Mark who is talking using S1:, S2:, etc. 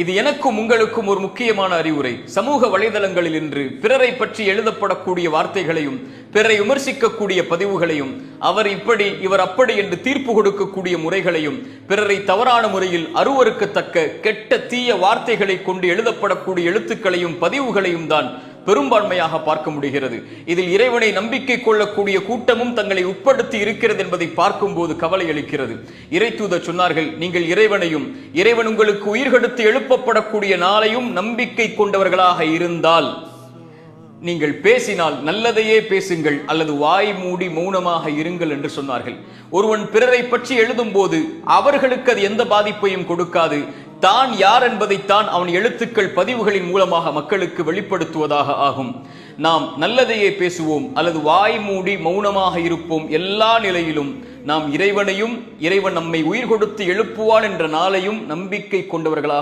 S1: இது எனக்கும் உங்களுக்கும் ஒரு முக்கியமான அறிவுரை. சமூக வலைதளங்களில் இன்று பிறரை பற்றி எழுதப்படக்கூடிய வார்த்தைகளையும் பிறரை விமர்சிக்கக்கூடிய பதிவுகளையும் அவர் இப்படி இவர் அப்படி என்று தீர்ப்பு கொடுக்கக்கூடிய முறைகளையும் பிறரை தவறான முறையில் அருவருக்கத்தக்க கெட்ட தீய வார்த்தைகளை கொண்டு எழுதப்படக்கூடிய எழுத்துக்களையும் பதிவுகளையும் தான் பெரும்பான்மையாக பார்க்க முடிகிறது. இதில் இறைவனை நம்பிக்கை கொள்ளக்கூடிய கூட்டமும் தங்களை உட்படுத்தி இருக்கிறது என்பதை பார்க்கும் போது கவலை அளிக்கிறது. இறை தூதர் சொன்னார்கள், நீங்கள் இறைவனையும் இறைவன் உங்களுக்கு உயிர்கெடுத்து எழுப்பப்படக்கூடிய நாளையும் நம்பிக்கை கொண்டவர்களாக இருந்தால் நீங்கள் பேசினால் நல்லதையே பேசுங்கள் அல்லது வாய் மூடி மௌனமாக இருங்கள் என்று சொன்னார்கள். ஒருவன் பிறரை பற்றி எழுதும் போது அவர்களுக்கு அது எந்த பாதிப்பையும் கொடுக்காது. தான் யார் என்பதைத்தான் அவன் எழுத்துக்கள் பதிவுகளின் மூலமாக மக்களுக்கு வெளிப்படுத்துவதாக ஆகும். நாம் நல்லதையே பேசுவோம் அல்லது வாய் மூடி மௌனமாக இருப்போம். எல்லா நிலையிலும் நாம் இறைவனையும் இறைவன் நம்மை உயிர் கொடுத்து எழுப்புவான் என்ற நாளையும் நம்பிக்கை கொண்டவர்களாக